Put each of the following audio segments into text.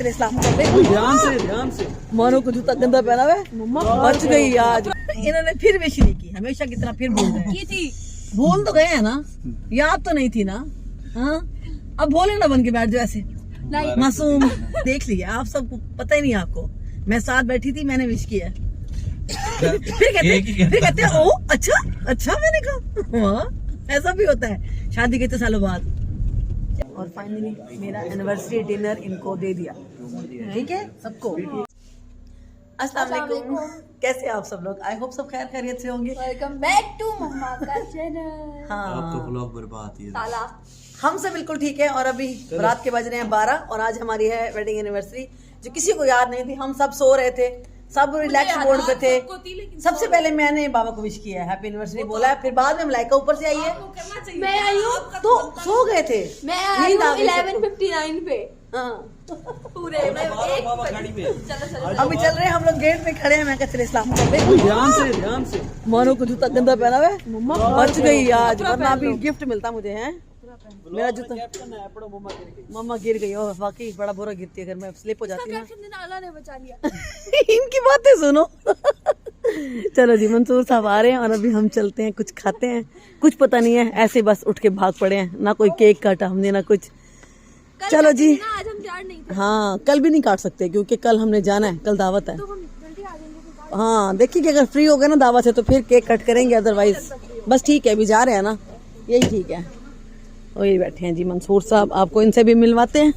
इस्लाम कर दे। ध्यान से मानो को जूता गंदा पहना हुआ है, बच गई आज। इन्होंने फिर विश नहीं की, हमेशा की तरह फिर भूल गए। की थी, भूल तो गए हैं ना, याद तो नहीं थी ना। हाँ, अब भोले ना बन के बैठ जाओ ऐसे नहीं मासूम। देख लिया आप, सबको पता ही नहीं आपको। मैं साथ बैठी थी, मैंने विश किया। फिर कहते ओ अच्छा मैंने कहा हाँ, ऐसा भी होता है शादी के इतने सालों बाद। और फाइनली मेरा एनिवर्सरी डिनर इनको दे दिया, ठीक है सबको। अस्सलाम वालेकुम, कैसे हैं आप सब लोग? आई होप सब खैर खैरियत से होंगे। वेलकम बैक टू मम्मा का चैनल। हाँ, आपका ब्लॉग बर्बाद है। ताला हम सब बिल्कुल ठीक है। और अभी रात के बज रहे हैं 12 और आज हमारी है वेडिंग एनिवर्सरी, जो किसी को याद नहीं थी। हम सब सो रहे थे, सब रिलैक्स मोड पे थे। सबसे पहले मैंने बाबा को विश किया है, हैप्पी एनिवर्सरी बोला है। फिर बाद में मलाइका ऊपर से आई है, मैं आई हूँ, तो सो गए थे। मैं आई नींद आ हूँ गई 11:59 पे हाँ। पूरे चलो अभी चल रहे हैं हम लोग, गेट में खड़े हैं। मैं कहते इस्लाम कर दे। ध्यान से मानो को जूता गंदा पहना हुआ है, बच गई आज, वरना अभी गिफ्ट मिलता मुझे है। मेरा जूता मम्मा गिर गई, और वाकई बड़ा बुरा गिरती है, अगर मैं स्लिप हो जाती ना। अल्लाह ने बचा लिया। इनकी बातें सुनो। चलो जी, मंसूर साहब आ रहे हैं और अभी हम चलते हैं, कुछ खाते हैं। कुछ पता नहीं है, ऐसे बस उठ के भाग पड़े हैं, ना कोई केक काटा हमने ना कुछ। चलो जी, आज हम जा नहीं थे, हाँ कल भी नहीं काट सकते क्योंकि कल हमने जाना है, कल दावत है। तो हम जल्दी आ जाएंगे। हाँ देखिए कि अगर फ्री हो गए ना दावत से तो फिर केक कट करेंगे, अदरवाइज बस ठीक है, अभी जा रहे हैं ना, यही ठीक है। और ये बैठे हैं जी मंसूर साहब, आपको इनसे भी मिलवाते हैं,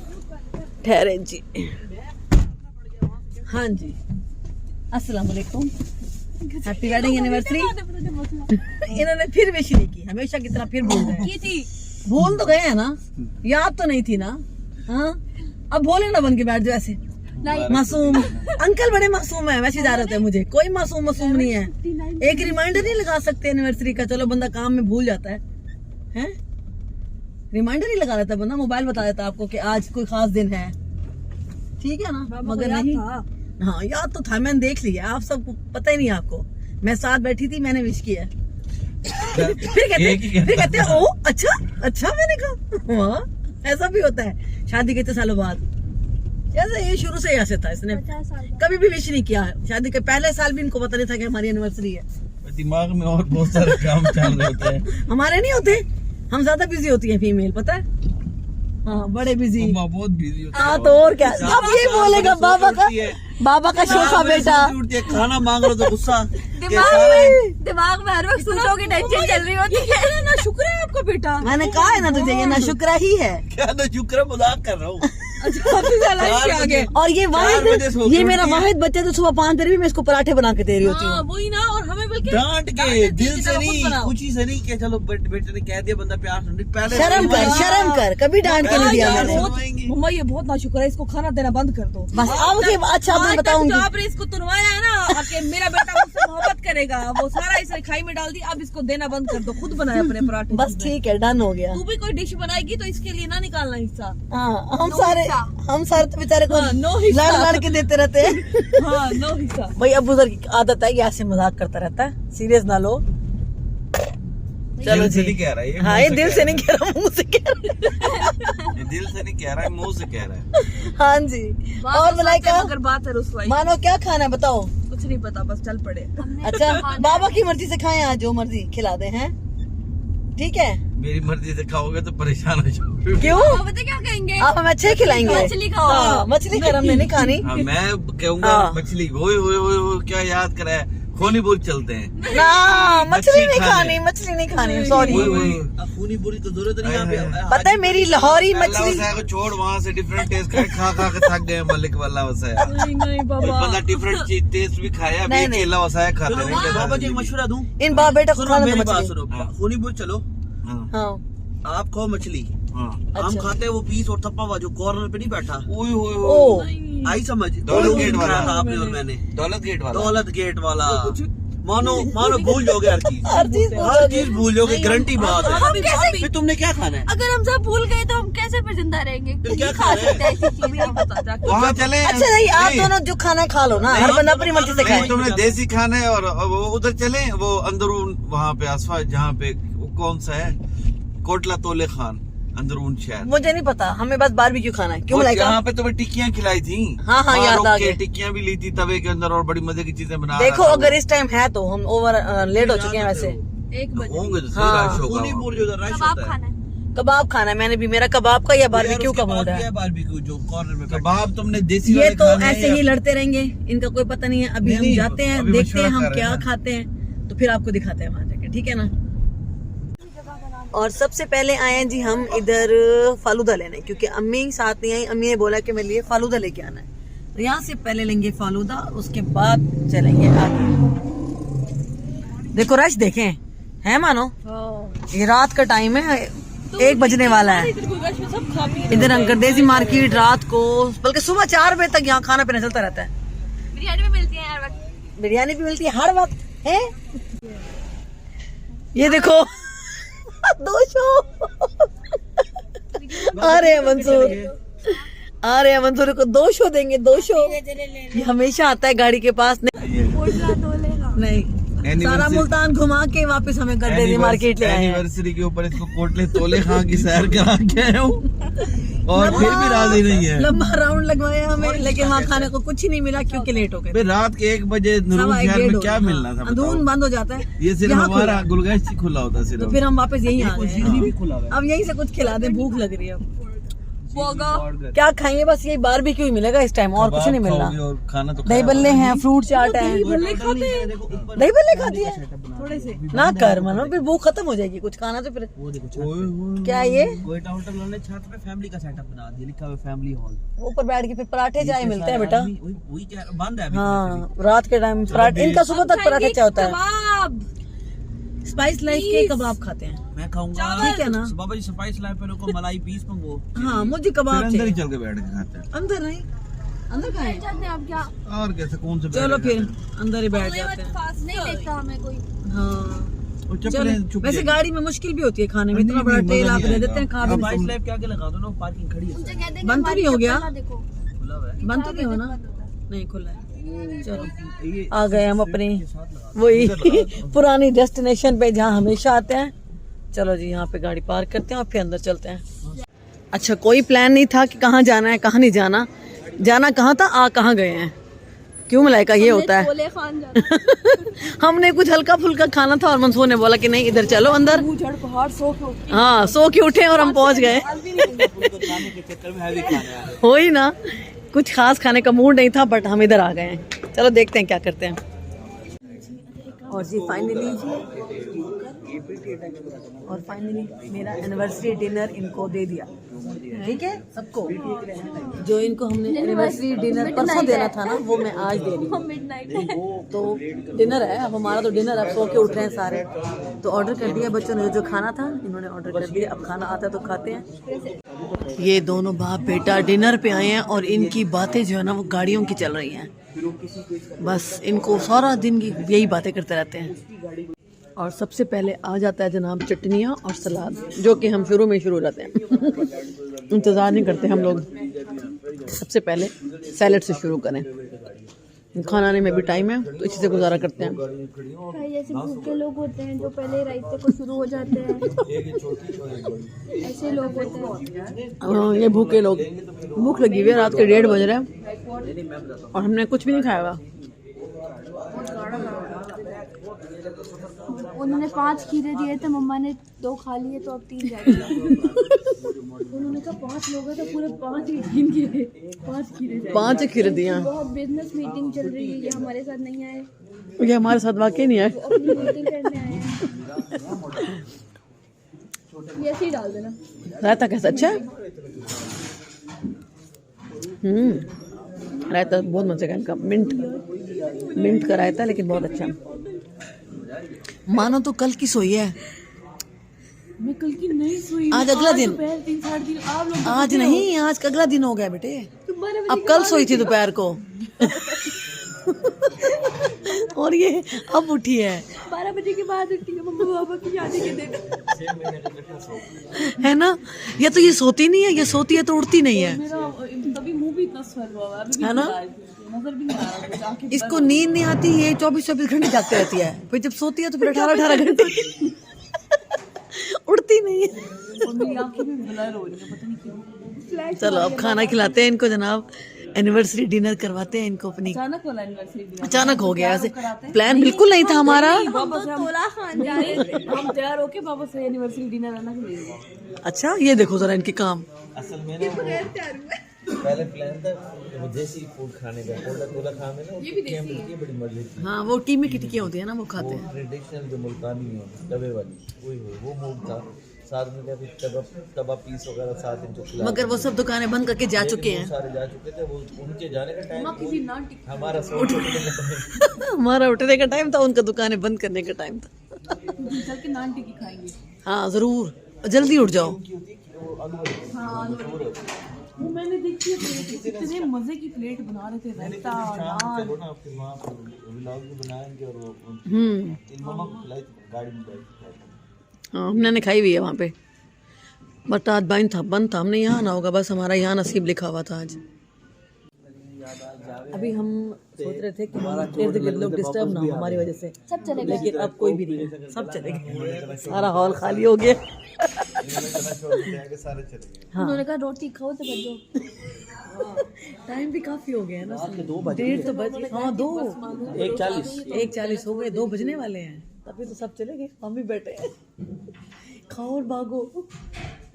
ठहरे जी। हाँ जी, अस्सलाम वालेकुम, हैप्पी वेडिंग एनिवर्सरी। इन्होंने फिर विश नहीं की, हमेशा की तरह फिर भूल गए। की थी, भूल तो गए हैं ना, याद तो नहीं थी ना। हाँ, अब भोले ना बन के बैठ जाओ ऐसे नहीं मासूम। अंकल बड़े मासूम है, वैसे जा रहे होते हैं, मुझे कोई मासूम नहीं है। एक रिमाइंडर नहीं लगा सकते एनिवर्सरी का? चलो बंदा काम में भूल जाता है? रिमाइंडर ही लगा देता बंदा, मोबाइल बता देता आपको कि आज कोई खास दिन है, ठीक है ना। मगर नहीं, हाँ याद तो था, मैंने देख लिया। आप सबको पता ही नहीं आपको। मैं साथ बैठी थी, मैंने विश किया। फिर कहते ओ अच्छा मैंने कहा हाँ, ऐसा भी होता है शादी के इतने सालों बाद। जैसे ये शुरू से ऐसे था, इसने 50 साल कभी भी विश नहीं किया। शादी के पहले साल भी इनको पता नहीं था कि हमारी एनिवर्सरी है। दिमाग में और बहुत सारे काम चल रहे होते हैं। हमारे नहीं होते, हम ज्यादा बिजी होती है फीमेल, पता है। हाँ बड़े बिजी, बहुत बिजी होती है। हाँ तो और क्या। अब ये बोलेगा बाबा का शोखा बेटा। खाना मांग रहे तो गुस्सा। दिमाग में हर वक्त सूटों की टेंशन चल रही होती है ना। शुक्र है आपको बेटा, मैंने कहा है ना तुझे, ये ना शुक्र ही है। क्या ना शुक्र, मजाक कर रहा हूँ। और ये वाहिद, ये मेरा वाहिद बच्चा जो सुबह 5 बजे भी मैं इसको पराठे बना के दे रही होती हूँ। वही ना। और हमें बल्कि डांट के, दिल से नहीं, खुशी से नहीं कि चलो बेटे ने कह दिया, बंदा प्यार से। पहले शर्म कर, कभी डांट के नहीं दिया मैंने। मम्मा ये बहुत नाशुक्र है, इसको खाना देना बंद कर दो बस अब अच्छा मैं बताऊंगी। आपने इसको तुरवाया है ना कि मेरा बेटा मुझसे मोहब्बत करेगा, वो सारा इसने खाई में डाल दी, अब इसको देना बंद कर दो, खुद बनाए अपने पराठे। बस ठीक है, डन हो गया। तू भी कोई डिश बनाएगी तो इसके लिए ना निकालना हिस्सा। हाँ हम सारे तो बेचारे को हाँ, नो हिस्सा। लड़ के देते रहते हैं। हाँ नो हिस्सा। भाई अबू सर की आदत है, ये ऐसे मजाक करता रहता है, सीरियस ना लो। चलो जी, नहीं कह रहा है। हाँ ये दिल से नहीं कह रहा, मुंह से कह रहा ये दिल से नहीं कह रहा है, मुंह से कह रहा है। हाँ जी। और मलाइका, अगर बात है रुसवाई, मानो क्या खाना है बताओ? कुछ नहीं पता, बस चल पड़े। अच्छा बाबा की मर्जी से खाएं, आज जो मर्जी खिला दे हैं, ठीक है। मेरी मर्जी से खाओगे तो परेशान हो जाओगे। क्यों? पता क्या कहेंगे, आप हमें अच्छे खिलाएंगे। मछली खाओ। हाँ, मछली कर हमने नहीं खानी। हाँ, मैं कहूँगा हाँ। मछली। वो क्या याद करा है, खूनी बोल चलते हैं ना, मछली नहीं खाने। खानी, मछली नहीं खानी, सॉरी। खूनी बोली तो जरूरत नहीं यहाँ पे। पता है मेरी लाहौरी मछली, को छोड़, वहाँ से डिफरेंट टेस्ट खा के थक गए मलिक वाला वसाया। नहीं बाबा, बंदा डिफरेंट टेस्ट भी खाया, अभी नहीं। अकेला वसाया खाते नहीं। बाबा जी एक मशवरा दूं, इन बाप बेटा को खाना मेरी तो बात मछली। सुनो। हाँ। खूनी बोल चलो, हाँ आप खाओ मछली, हाँ। हम अच्छा। खाते हैं वो पीस और थप्पा हुआ जो कॉर्नर पे नहीं बैठा। ओ आई समझ? दौलत गेट वाला था आपने और मैंने। दौलत गेट वाला। दौलत गेट वाला, मानो भूल जाओगे हर चीज, हर चीज भूल जाओगे, गारंटी बात है। हम कैसे, फिर तुमने क्या खाना है? अगर हम सब भूल गए तो हम कैसे फिर जिंदा रहेंगे? फिर क्या खा खा रहे हैं? सकते हैं ऐसी चीजें। वहाँ चले। अच्छा नहीं, आप दोनों जो खाना खा लो ना, हर बंदा अपनी मर्जी से नहीं, खाए। तुमने देसी खाना है और वो उधर चले, वो अंदरून वहाँ पे आसपास जहाँ पे वो कौन सा है, कोटला तोले खान, अंदरून शहर। मुझे नहीं पता, हमें बस बारबेक्यू खाना है। क्यों और मलाइका? यहाँ पे तुम्हें टिक्कियाँ खिलाई थी। हाँ, वहाँ याद रुक आ के गया। टिक्कियाँ भी ली थी तवे के अंदर और बड़ी मजे की चीजें बना देखो रहा था अगर इस टाइम है तो हम ओवर लेट हो चुके हैं वैसे। 1 बजे होंगे तो सही हाँ। रश होगा। सोनीपुर जो रश कबाब होता है। खाना है। कबाब खाना है, मैंने भी, मेरा कबाब का या बारबेक्यू का मूड है। बारबेक्यू जो कॉर्नर में कबाब तुमने देसी ये वाले तो खाने हैं ऐसे या- ही लड़ते रहेंगे, इनका कोई पता नहीं है। अभी नहीं, हम नहीं, जाते हैं, अभी देखते हैं मशवरा हम कर क्या रहे हैं। खाते हैं, तो फिर आपको दिखाते हैं वहां जाके, ठीक है ना। और सबसे पहले आए हैं जी हम इधर फालूदा लेने, क्योंकि अम्मी साथ नहीं आई। अम्मी ने बोला कि मेरे लिए फालूदा लेके आना है, तो यहाँ से पहले लेंगे फालूदा, उसके बाद चलेंगे आगे। देखो रश देखें, है मानो ये रात का टाइम है, 1 बजने वाला है। इधर अंकरदेसी मार्केट रात को, बल्कि सुबह 4 बजे तक यहाँ खाना पीना चलता रहता है। बिरयानी भी मिलती है हर वक्त। बिरयानी भी मिलती है हर वक्त है। ये देखो 200 आ रहे हैं मंसूर, आ रहे हैं मंसूर को 200 देंगे, 200। ये हमेशा आता है गाड़ी के पास। नहीं सारा मुल्तान घुमा के वापस हमें कर दे मार्केट ले आए हैं। एनिवर्सरी के ऊपर इसको कोटले तोले खां की सैर करा के आया हूँ और फिर भी राजी नहीं है। लंबा राउंड लगवाया हमें, लेकिन वहाँ खाने को कुछ ही नहीं मिला क्योंकि लेट हो गए। फिर रात के 1 बजे नूरुल शहर में क्या मिलना था बताओ? अंदरून बंद हो जाता है। ये सिर्फ यहाँ हमारा खुला। गुलगश्त ही खुला होता तो सिर्फ। फिर हम वापस यही आ गए सीढ़ी भी खुला हुआ हैं। अब यहीं से कुछ खिला दे, भूख लग रही है। अब है। क्या खाएंगे, बस यही बारबेक्यू ही मिलेगा इस टाइम, और कुछ नहीं मिलना। खाओगे और खाना तो दही बल्ले हैं, फ्रूट चाट है। दही बल्ले खाती है थोड़े से। ना कर मनो, फिर भूख खत्म हो जाएगी। कुछ खाना तो फिर वो देखो छत पे। क्या है ये, गोइटा होटल वालों ने छत पे फैमिली का सेटअप बना दिया, लिखा हुआ फैमिली हॉल। ऊपर बैठ के फिर पराठे चाय मिलते हैं बेटा। वही क्या बंद है अभी। हाँ रात के टाइम पराठे, इनका सुबह तक पराठे चाय होता है। कबाब। स्पाइस लाइफ के कबाब खाते हैं। मैं खाऊंगा। ठीक है ना। बाबा जी स्पाइस लाइफ पे को मलाई पीस मंगो। हाँ मुझे फिर कबाब अंदर ही चाहिए। चल के बैठ के खाते हैं। अंदर नहीं, अंदर कहाँ है? जाते हैं आप क्या? और कैसे कौन से चलो बैठ के फिर खाते अंदर ही बैठ जाते हैं। नहीं देखता हमें कोई। हाँ हैं? और चप्पलें चलो, छुप वैसे जाएंगी। गाड़ी में मुश्किल भी होती है खाने में, नहीं, इतना बड़ा नहीं, टेल मजा आप नहीं दे देते हैं, आएगा। खा भी नहीं स्पाइस सकते। लाइफ क्या के लगा दो ना, पार्किंग खड़ी है। उनसे कह देंगे बंद तो नहीं हो गया? देखो खुला हुआ है। बंद तो नहीं हो ना? नहीं खुला है। चलो ये आ गए हम अपनी वही पुरानी डेस्टिनेशन पे जहाँ हमेशा आते हैं। चलो जी यहाँ पे गाड़ी पार्क करते हैं और फिर अंदर चलते हैं। अच्छा कोई प्लान नहीं था कि कहाँ जाना है कहाँ नहीं जाना, जाना कहाँ था, आ कहाँ गए हैं। क्यों मलाइका ये होता है। छोले खान जाना। हमने कुछ हल्का फुल्का खाना था और मंसूर ने बोला कि नहीं इधर चलो अंदर। पहाड़ सो के उठे। हाँ सो के उठे और हम पहुंच गए। खाने के चक्कर में हैवी खाना है। हो ही ना, कुछ खास खाने का मूड नहीं था, बट हम इधर आ गए हैं। चलो देखते हैं क्या करते हैं। और जी फाइनली मेरा एनिवर्सरी डिनर इनको दे दिया, ठीक है सबको। जो इनको हमने एनिवर्सरी डिनर परसों देना था ना, वो मैं आज दे रही हूँ। मिडनाइट तो डिनर है अब हमारा, तो डिनर अब सो के उठ रहे हैं सारे। तो ऑर्डर कर दिया बच्चों ने, जो खाना था इन्होंने ऑर्डर कर दिया। अब खाना आता है तो खाते हैं। ये दोनों बाप बेटा डिनर पे आए हैं और इनकी बातें जो है ना वो गाड़ियों की चल रही हैं। बस इनको सारा दिन की यही बातें करते रहते हैं। और सबसे पहले आ जाता है जनाब चटनियाँ और सलाद, जो कि हम शुरू में शुरू हो जाते हैं। इंतज़ार नहीं करते हम लोग, सबसे पहले सैलेड से शुरू करें। खाना आने में भी टाइम है तो इसी से गुजारा करते हैं। जैसे भूखे लोग होते हैं जो पहले रायते को शुरू हो जाते हैं, ऐसे लोग होते हैं। हाँ, ये भूखे लोग, भूख लगी हुई है, रात के 1:30 बज रहे हैं और हमने कुछ भी नहीं खाया हुआ। उन्होंने 5 खीरे दिए थे, मम्मा ने 2 खा लिए तो अब 3 रह गए। उन्होंने कहा 5 लोग हैं तो पूरे 5 ही गिन के 5 खीरे जाएंगे। 5 खीर दिया। बहुत बिजनेस मीटिंग चल रही है, ये हमारे साथ नहीं आए, ये हमारे साथ वाकई नहीं है। वो अपनी मीटिंग करने आए हैं। ये ऐसे ही डाल देना। रायता कैसा अच्छा है? रायता बहुत मजे का इनका, मिंट का रायता, लेकिन बहुत अच्छा। मानो तो कल की सोई है, मैं कल की नहीं सोई। आज अगला दिन। दोपहर 3-3:30 आप लोग आज नहीं, आज का अगला दिन हो गया बेटे। अब कल सोई थी दोपहर को। और ये अब उठी है। 12 बजे के बाद उठती है मम्मा पापा की शादी के दिन। है ना, या तो ये सोती नहीं है, ये सोती है तो उठती नहीं है, मेरा तभी मुंह भी इतना स्वर हुआ है, अभी भी है ना। नजर भी नहीं आ रहा कुछ, आंखें इसको नींद नहीं आती, ये 24-24 घंटे जागती रहती है, फिर जब सोती है तो फिर 18-18 घंटे। उड़ती नहीं है। और मेरी आंखें भी ब्लर हो रही है, पता नहीं क्यों। चलो अब खाना खिलाते हैं इनको जनाब, एनिवर्सरी डिनर करवाते हैं इनको अपनी। अचानक वाला एनिवर्सरी भी अचानक हो गया ऐसे, प्लान बिल्कुल नहीं था हमारा। बाबा से हम तैयार होके बाबा से एनिवर्सरी डिनर आना के लिए। अच्छा ये देखो जरा इनके काम। असल में ना पहले प्लान था देसी फूड खाने का, तोला खा में ना टिक्कियां मिलती है बड़ी मजे की। हाँ वो कीमे की टिक्कियां होती है ना, वो खाते हैं। ट्रेडिशनल जो मुल्तानी है तवे वाली, वो मूड था। साथ में क्या तवा पीस वगैरह साथ में जो खिला, मगर वो सब दुकानें बंद करके जा चुके हैं। सारे जा चुके थे। वो उनके जाने का टाइम, हमारा हमारा उठने का टाइम था, उनका दुकानें बंद करने का टाइम था। चल के नान टिक्की खाएंगे। हाँ जरूर, जल्दी उठ जाओ। वो मैंने देखी है प्लेट, कितने मजे की प्लेट बना रहे थे, रायता नान। चलो ना आपके वहाँ पर व्लॉग भी बनाएंगे और वो इन मामा को खिलाई गाड़ी में बैठ के। हाँ हमने खाई हुई है वहाँ पे, बट आज बंद था, हमने यहाँ आना होगा, बस हमारा यहाँ नसीब लिखा हुआ था आज। अभी हम सोच रहे थे कि इर्द गिर्द लोग डिस्टर्ब ना हो हमारी वजह से, सब चले गए। लेकिन अब कोई भी नहीं, सब चले गए, सारा हॉल खाली हो गया। उन्होंने कहा रोटी खाओ तो बचो। टाइम भी काफी हो गया है ना, 1:30 तो बजे। हाँ 1:40 हो गए, 2 बजने वाले हैं, तभी तो सब चले गए, हम भी बैठे हैं। खाओ और भागो।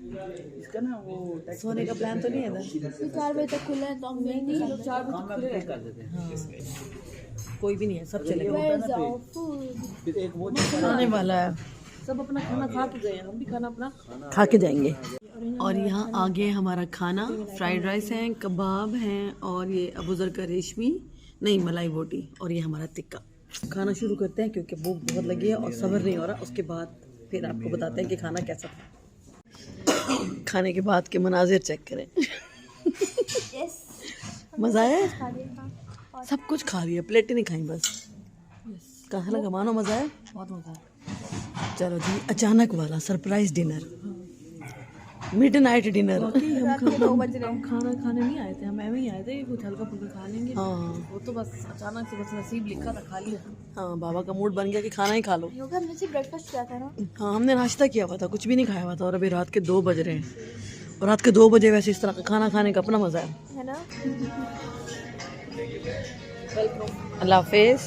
इसका ना वो सोने का प्लान तो नहीं है ना? 4 बजे तक खुला है तो हम नहीं, 4 बजे खुले हाँ। कोई भी नहीं है, सब चले गए। Where's our food? आने वाला है, सब अपना खाना खा के गए, हम भी खाना अपना खा के जाएंगे। और यहाँ आगे हमारा खाना, फ्राइड राइस है, कबाब हैं, और ये अबूजर का रेशमी नहीं मलाई बोटी, और ये हमारा टिक्का। खाना शुरू करते हैं क्योंकि भूख बहुत लगी है और सब्र नहीं हो रहा। उसके बाद फिर आपको बताते हैं कि खाना कैसा था। खाने के बाद के मनाजिर चेक करें। Yes. मज़ा आया? खा लिया, हाँ। सब कुछ खा लिया, प्लेट ही नहीं खाई बस। कहाँ लगा मानो, मज़ा आया? बहुत मजा आया। चलो जी, अचानक वाला सरप्राइज डिनर, मिडनाइट डिनर। हम खाना खाने नहीं आए थे, हम ऐਵੇਂ ही आए थे कुछ हल्का फुल्का खा लेंगे। हाँ वो तो बस अचानक से बस नसीब लिखा था, खा लिया। हाँ बाबा का मूड बन गया कि खाना ही खा लो। योगा हमने सिर्फ ब्रेकफास्ट किया था ना। हाँ हमने नाश्ता किया हुआ था, कुछ भी नहीं खाया हुआ था, और अभी रात के 2 बज रहे हैं, और रात के 2 बजे वैसे इस तरह का खाना खाने का अपना मजा है ना। अल्लाह हाफिज।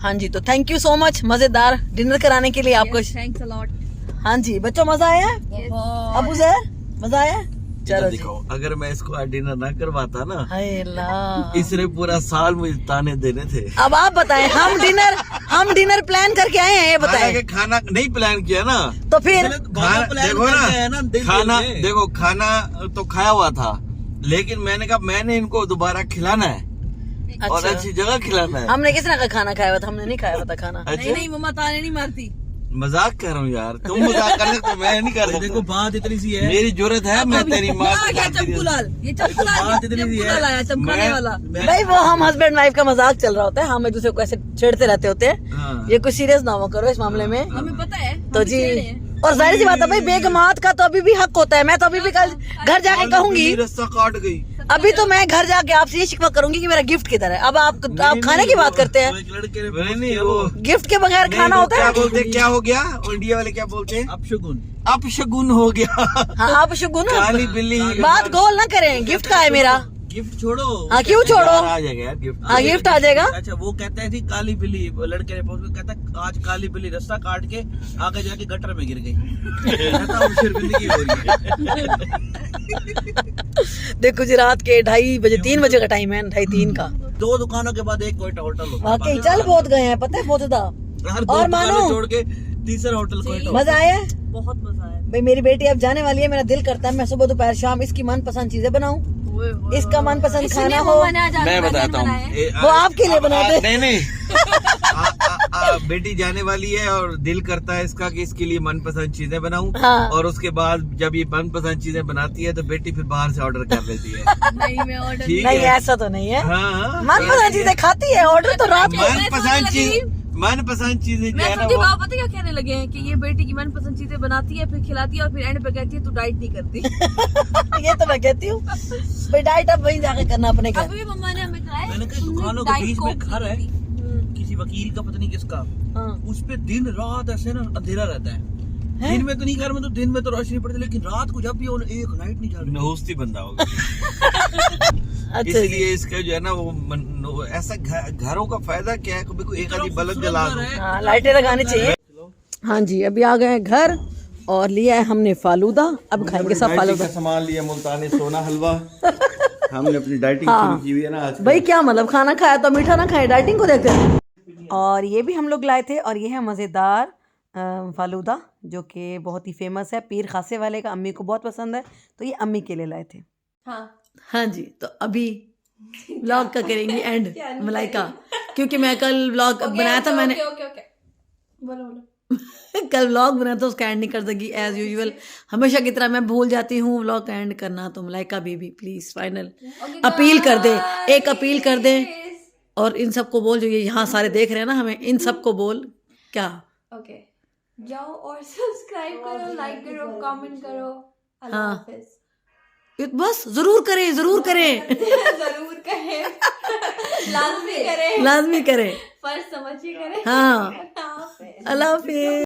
हाँ जी, तो थैंक यू सो मच मजेदार डिनर कराने के लिए आपको। Thanks a lot. हाँ जी बच्चों, मजा आया? अबू सर मजा आया? चलो जी। दिखाओ, अगर मैं इसको आज डिनर ना करवाता ना, हाय अल्लाह, इसने पूरा साल मुझे ताने देने थे। अब आप बताएं, हम डिनर प्लान करके आए हैं, ये बताएं। हालांकि खाना नहीं प्लान किया ना, तो फिर खाना देखो ना, खाना देखो, खाना तो खाया हुआ था, लेकिन मैंने कहा मैंने इनको दोबारा खिलाना है और अच्छा। अच्छी जगह खिलाना है। हमने किस तरह का खाना खाया हुआ था? हमने नहीं खाया हुआ था खाना। नहीं नहीं मम्मा ताने नहीं मारती, मजाक कर रहा हूँ यार, तुम मजाक कर सकते हो, मैं नहीं कर सकता। देखो बात इतनी सी है, मेरी जरूरत है, मैं तेरी माँ आ गया चमकूलाल, ये चमकूलाल आया, चमकाने वाला। भाई वो हम हस्बैंड वाइफ का मजाक चल रहा होता है, हम एक दूसरे को ऐसे छेड़ते रहते होते हैं। हाँ। ये कुछ सीरियस ना हो करो इस मामले में। हमें पता है तो जी, और जाहिर सी बात है भाई, बेगमात का तो अभी भी हक होता है। मैं तो अभी भी कल घर जाके कहूंगी, रास्ता काट गई। अभी तो मैं घर जाके आपसे ये शिकवा करूंगी कि मेरा गिफ्ट किधर है। अब आप खाने की बात करते हैं, एक लड़के ने नहीं वो गिफ्ट के बगैर खाना होता क्या है? बोलते, क्या हो गया इंडिया वाले, क्या बोलते हैं? अपशगुन अपशगुन हो गया। हाँ आप शुगुन, काली बिल्ली। बात गोल ना करें, गिफ्ट का है मेरा। गिफ्ट छोड़ो। हाँ क्यों छोड़ो, आ जाएगा यार गिफ्ट। हाँ गिफ्ट आ जाएगा। अच्छा वो कहता है थी काली बिल्ली, लड़के ने पूछ कहता है आज काली बिल्ली रास्ता काट के आगे जाके गटर में गिर गई। कहता हूँ फिर जिंदगी हो रही है। देखो जी, रात के 2:30 बजे, 3 बजे का टाइम है, 2:30 का। 2 दुकानों के बाद एक कोयटा होटल होता है। वाकई चल बहुत गए हैं, पता है बहुत। हर 2 और दुकानें मानो छोड़ के तीसरा होटल कोयटा। मजा आया? बहुत मजा आया। भाई मेरी बेटी अब जाने वाली है, मेरा दिल करता है मैं सुबह दोपहर शाम इसकी मनपसंद चीजें बनाऊं, इसका मनपसंद खाना हो। मैं बताता हूँ, वो आपके लिए बनाते। नहीं नहीं बेटी जाने वाली है और दिल करता है इसका कि इसके लिए मनपसंद चीजें बनाऊं। हाँ। और उसके बाद जब ये मनपसंद चीजें बनाती है तो बेटी फिर बाहर से ऑर्डर कर लेती है। नहीं मैं ऑर्डर ठीक नहीं है। ऐसा तो नहीं है, हाँ, मनपसंद चीजें खाती है, ऑर्डर तो रात को। मनपसंद चीजें जो मैं है ना समझी वो बाबा पता क्या कहने लगे हैं कि ये बेटी की मनपसंद चीजें बनाती है, फिर खिलाती है, और फिर एंड पे कहती है तू डाइट नहीं करती। ये तो मैं कहती हूँ भाई, डाइट अब वहीं जाके करना अपने घर। अभी भी मम्मा ने हमें कहा है मैंने कहा दुकानों के बीच में घर है किसी वकील का, पता नहीं किसका, हाँ। उस पे दिन रात ऐसे ना अंधेरा रहता है। दिन में तो नहीं, घर में तो दिन में तो रोशनी पड़ती, लेकिन रात को जब भी एक लाइट नहीं जल रही। नहुस्ती बंदा होगा। अच्छा जी। इसलिए इसका जो है ना वो ऐसा घरों का फायदा क्या है, कभी कोई एक आधी बल्ब जला दो। हाँ, लाइटें लगानी चाहिए। हाँ जी, अभी आ गए हैं घर और लिया है हमने फालूदा। अब खाएंगे सब फालूदा। सामान लिया, मुल्तानी सोना हलवा। हमने अपनी डाइटिंग शुरू की हुई है ना आज। भाई क्या मतलब, खाना खाया तो मीठा ना खाए, डाइटिंग को देखते हैं। और ये भी हम लोग लाए थे और ये है मज़ेदार फालूदा जो कि बहुत ही फेमस है, पीर खासे वाले का। अम्मी को बहुत पसंद है तो ये अम्मी के लिए लाए थे। हाँ जी, तो अभी व्लॉग का करेंगे एंड मलाइका, क्योंकि मैं कल व्लॉग बनाया था मैंने। बोलो कल व्लॉग बनाया था, उसका एंड नहीं कर सकी एज यूजुअल। हमेशा की तरह मैं भूल जाती हूँ व्लॉग का एंड करना। तो मलाइका बीबी प्लीज फाइनल अपील कर दे, एक अपील कर दे और इन सबको बोल, जो ये यहाँ सारे देख रहे हैं ना हमें, इन सबको बोल क्या। ओके, जाओ और सब्सक्राइब करो, लाइक करो, कमेंट करो। अल्लाह हाँ। हाफिज। बस जरूर करें, जरूर करें। जरूर करें, लाजमी करें, लाजमी करें। फर्ज समझिए करें। हाँ, अल्लाह हाफिज। अल्लाह हाफिज।